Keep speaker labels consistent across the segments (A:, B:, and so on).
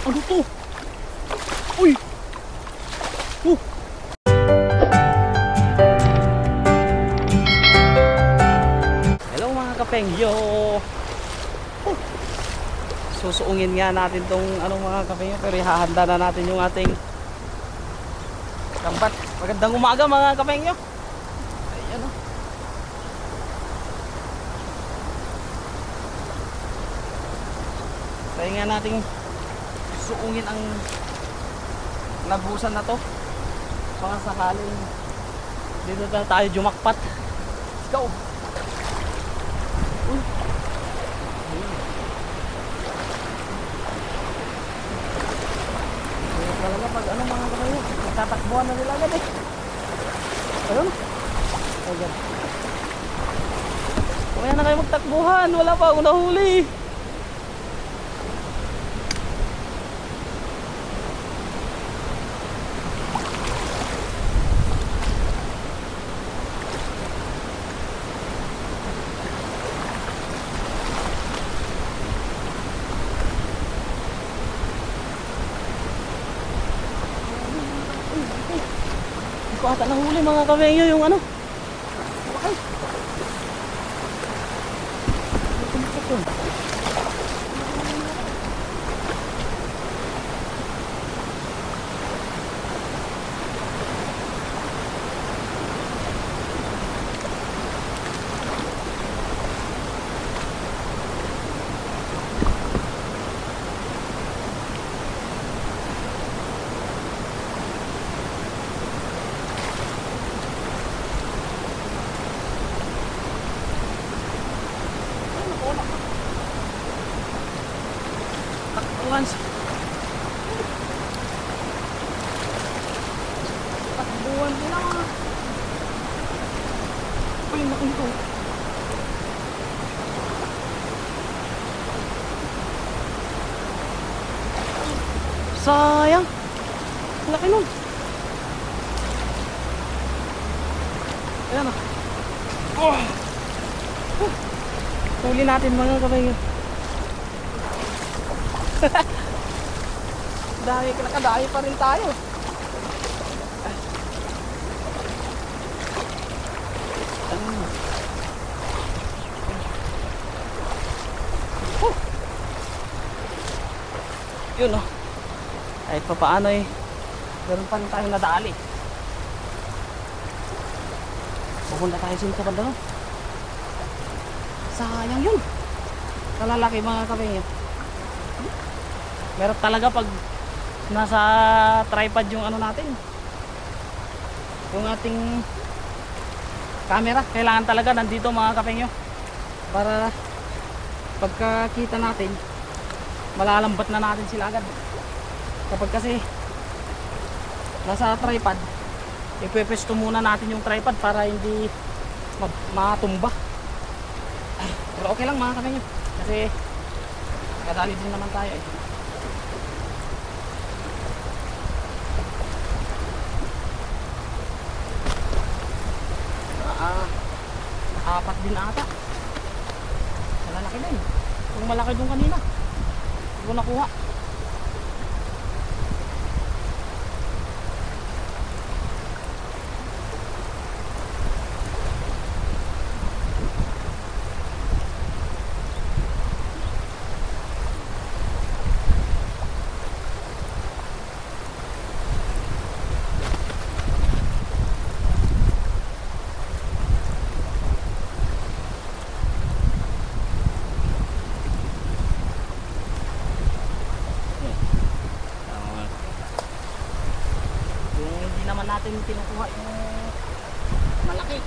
A: Ano to? Uy! Oh! Hello mga kapengyo! Oh! Susuungin nga natin tong mga kapengyo, pero ihahanda na natin yung ating lambat. Magandang umaga mga kapengyo! Ayan o. Tayo nga natin suungin ang labusan na to. Baka sakaling dito na tayo jumakpat. Let's go! Uy! Kaya talaga pag mga kapatid, nagtatakbuhan na nila agad eh. Ayun. Ayan. Kaya na kayo magtakbuhan, wala pa akong nahuli. Hindi ko ata nahuli mga kamengyo yung ano. Okay. Once. Takbuhan din ako. Ay, nakunto. Sayang. Laki nun. Ayan o. Huli natin mga kabayo. Dahil nakadayo pa rin tayo. Yun o. Kahit pa paano eh, meron pa rin tayong nadali. Pupunta tayo sa banda. Sayang yun. Kalalaki mga kapengyo. Meron talaga pag nasa tripod yung natin, yung ating camera, kailangan talaga nandito mga kapengyo para pagkakita natin malalambat na natin sila agad. Kapag kasi nasa tripod, ipepesto muna natin yung tripod para hindi matumba. Pero okay lang mga kapengyo kasi kadali din naman tayo eh. Apat din ata. Malalaki din. Kung malaki doon kanina, hindi ko nakuha. Natin kinukuha yung malaki.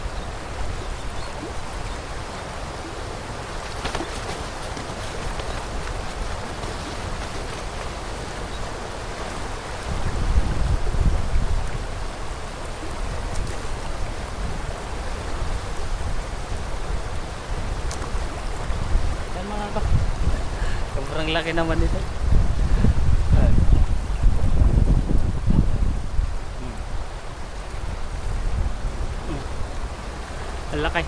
A: Yan mga ka. Sobrang laki naman nito. Laki.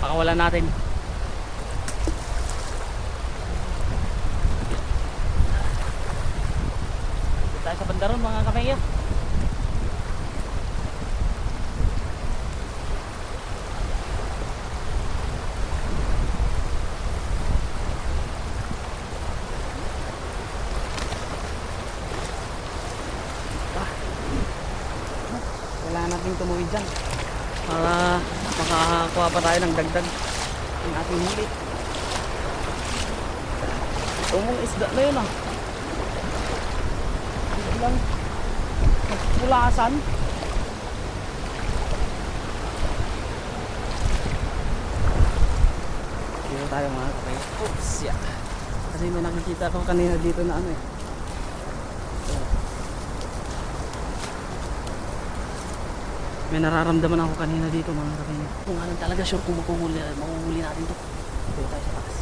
A: Pakawalan natin. Ganda ron mga kapengyo. Kailangan natin tumuwid dyan para makakuha pa tayo ng dagdag ng ating huli. Itong isda na yun ah, biglang nagpulasan. Dito tayo mga kapay. Oops, yeah. Kasi may nakikita ko kanina dito na ano eh. May nararamdaman ako kanina dito mga kapay. Kung ano talaga sure kung makuhuli natin to. Dito tayo sa taas.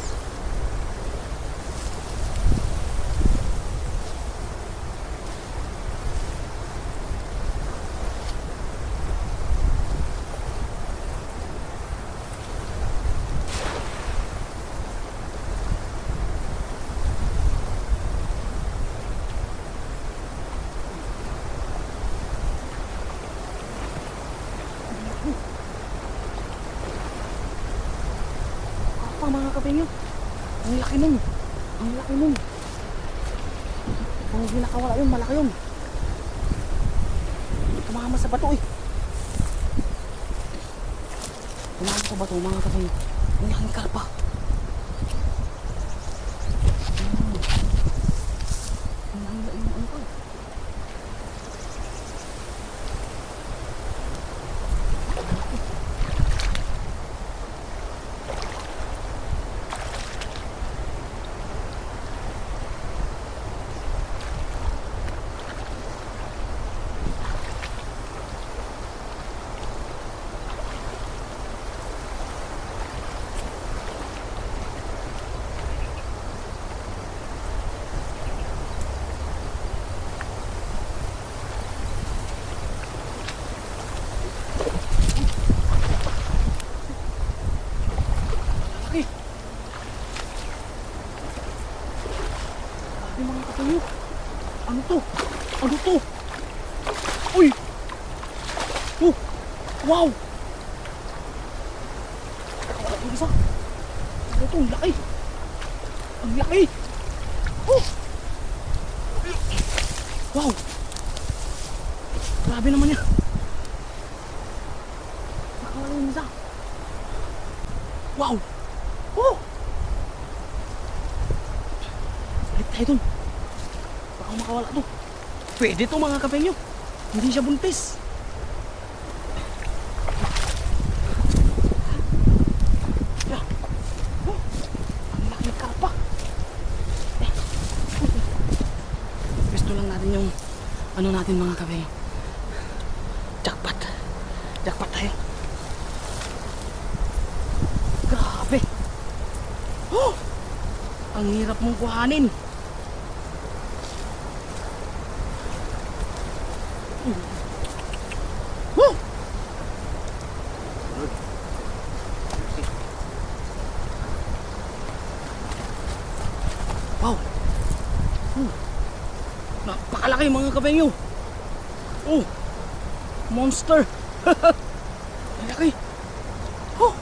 A: Mga kapengyo, ang laki nun, ang laki nun. Kung hindi nakawala yun, malaki yun. Tumama sa bato eh. Tumama sa bato mga kapengyo. Ang laking karpa. Ang laking ano pa. Mga kapengyo, ano to? Ano to? Uy! Oh! Wow! Nakawala yung isa. Ano to? Ang laki! Ang laki! Oh! Wow! Grabe naman yan! Nakawala yung isa. Wow! Oh! Balik tayo dun. Baka makawala to. Pwede to mga kapengyo. Hindi siya buntis. Yeah. Oh, ang laki karpa. Gusto lang natin yung ano natin mga kapengyo. Jackpot. Jackpot tayo. Grabe. Oh! Ang hirap mong kuhanin. Woo! Wow! Napakalaki mga kapengyo. Oh! Monster! Ang laki! Oh!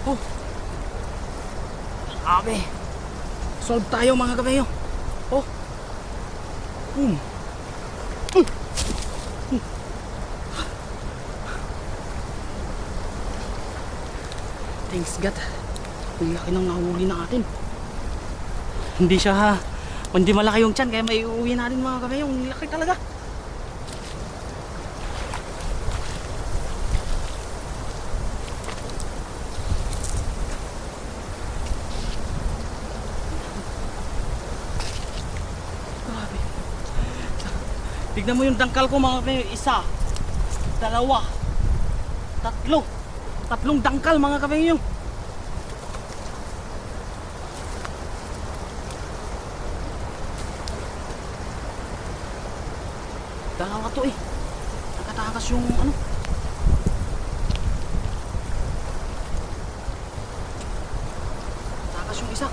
A: Oh! Grabe! Solve tayo mga kapengyo. Oh! Thanks God. Ang laki ng nahuli natin. Hindi siya hindi malaki yung tiyan kaya may uuwi natin mga kapengyo. Ang laki talaga. Grabe. Tignan mo yung dangkal ko mga kapengyo. Isa, dalawa, tatlong dangkal mga kapengyo. Dalawa to eh. Nakatakas yung ano. Takas yung isa.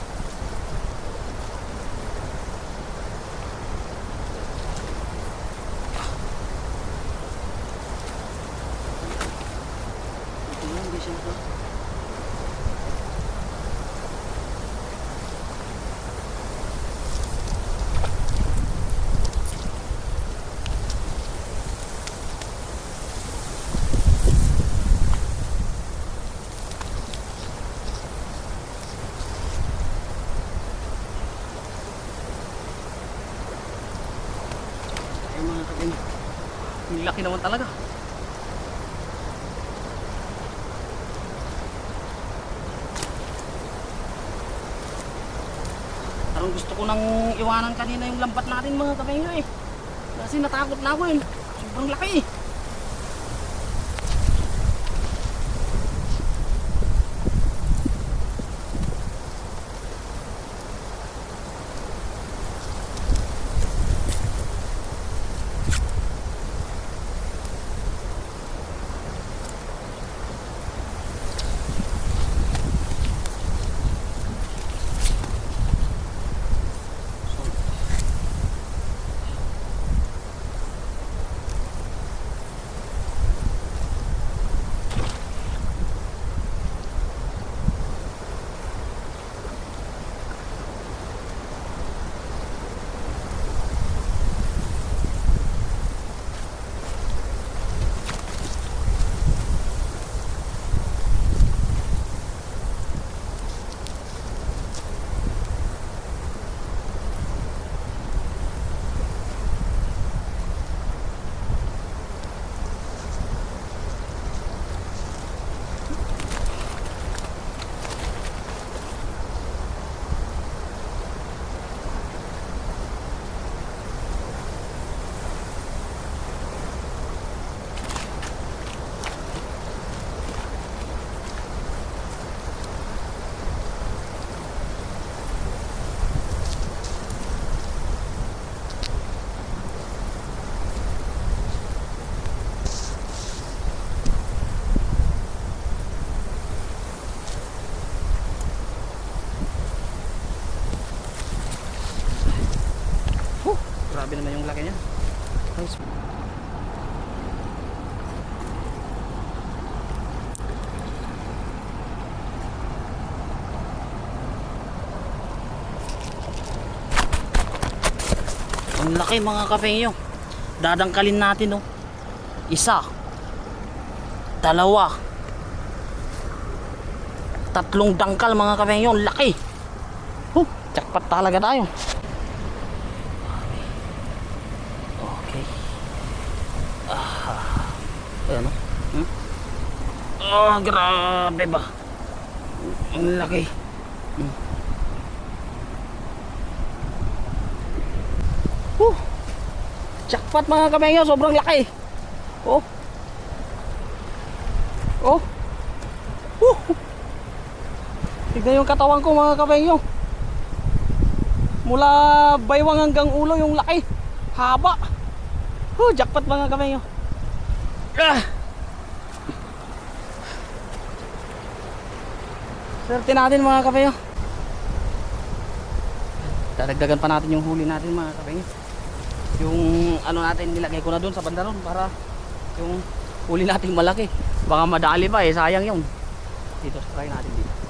A: mga kapatid. Ang laki naman talaga. Parang gusto ko nang iwanan kanina yung lambat natin mga kapatid eh. Kasi natakot na ako eh. Sobrang laki eh. Grabe naman yung laki niya. Nice. Ang laki mga kapengyo. Dadangkalin natin oh. Isa. Dalawa. Tatlong dangkal mga kapengyo. Ang laki. Jackpot talaga tayo. Ayan o. Oh, grabe ba? Ang laki. Jackpot mga kapengyo, sobrang laki. Oh. Oh. Tignan yung katawan ko mga kapengyo. Mula baywang hanggang ulo yung laki. Haba. Jackpot mga kapengyo. Swerte natin mga kapengyo. Dadagdagan pa natin yung huli natin mga kapengyo. Yung ano natin nilagay ko na doon sa bandaron para yung huli natin malaki. Baka madali pa eh, sayang yun. Dito try natin dito.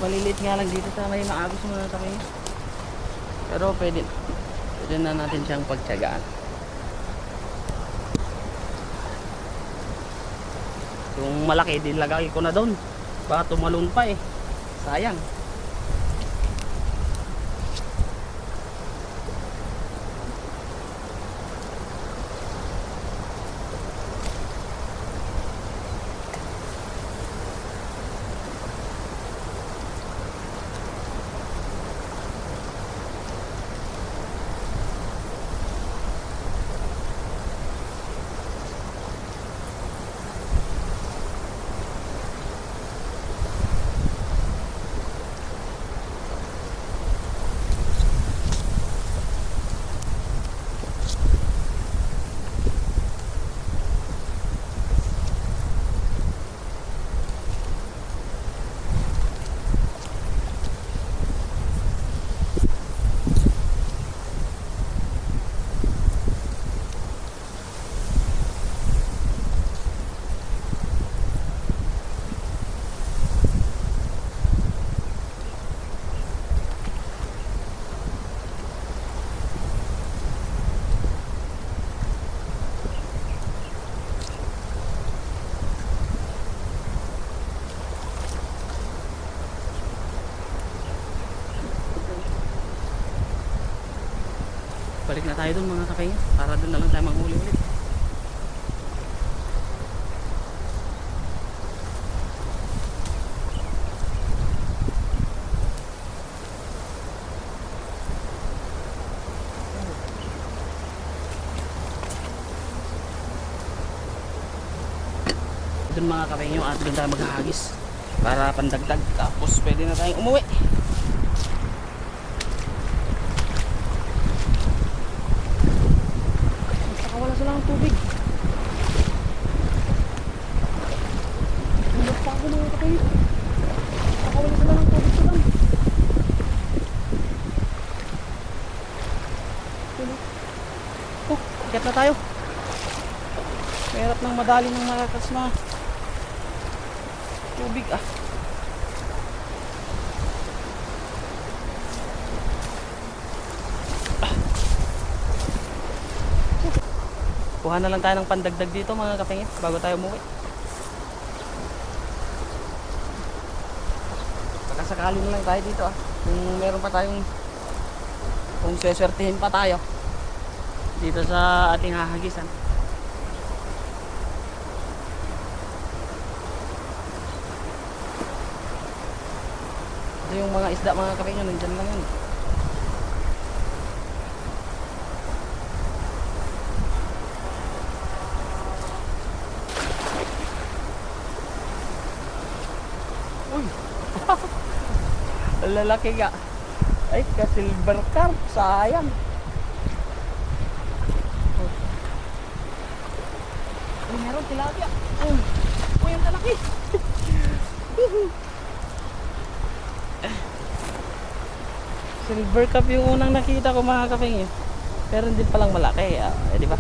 A: Maliliit nga lang dito sa may maagos mga kapengyo. Pero pwede na natin siyang pagtiyagaan. Yung malaki dilagay ko na doon. Baka tumalon pa eh. Sayang. balik na tayo dun mga kapengyo, para dun na lang tayo manghuli ulit. Dun mga kapengyo at dun tayo maghahagis para pandagdag, tapos pwede na tayong umuwi. Saka wala sila ng tubig. Hindi pa ako mga kapengyo, saka wala sila ng tubig sa dam. Oh, akyat na tayo. Mahirap nang madali ng malakas na tubig ah. Kuha na lang tayo ng pandagdag dito mga kapengyo bago tayo umuwi. Pagkasakali na lang tayo dito ah. Kung meron pa tayong, kung seswertihin pa tayo dito sa ating hahagisan. Yung mga isda mga kapengyo nandyan lang yun. Uy lalaki nga. Ay ka silver carp, sayang. Uy meron tilapia. Uy ang lalaki. Silver cup yung unang nakita ko mga kapengyo. Pero hindi palang malaki, di ba?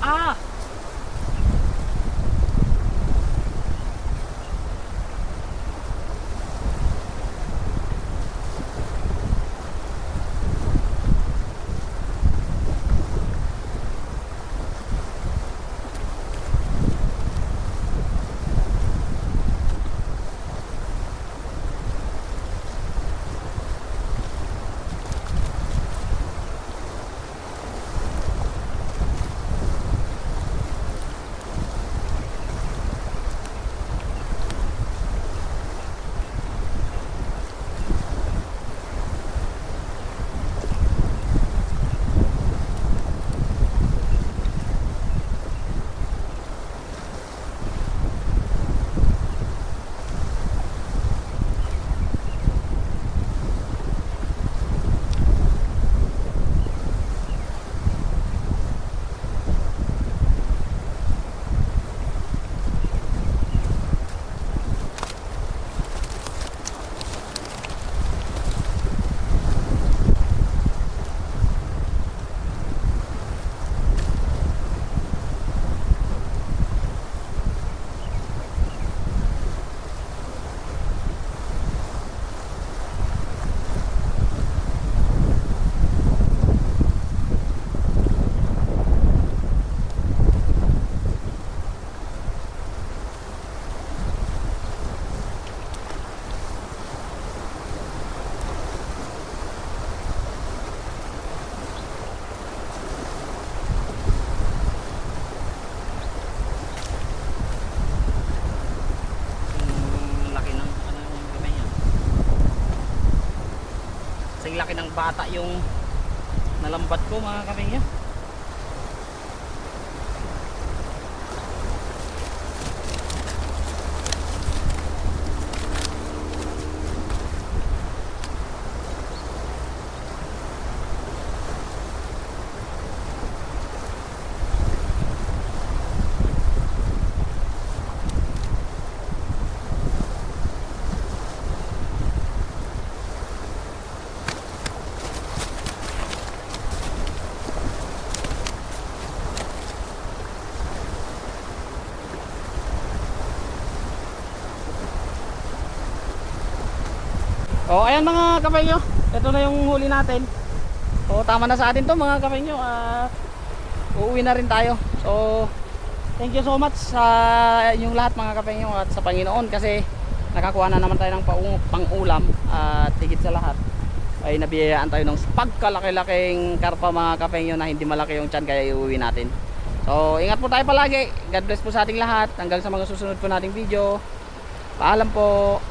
A: Ah! Laki ng bata yung nalambat ko mga kapengyo. Oh, ayan mga kapengyo. Ito na yung huli natin. So, tama na sa atin to mga kapengyo. Uuwi na rin tayo. So, thank you so much sa inyong lahat mga kapengyo at sa Panginoon kasi nakakuha na naman tayo ng pang-ulam at higit sa lahat ay nabiyayaan tayo ng pagkalaki-laking karpa mga kapengyo na hindi malaki yung tiyan kaya iuwi natin. So ingat po tayo palagi. God bless po sa ating lahat. Hanggang sa mga susunod po nating video. Paalam po.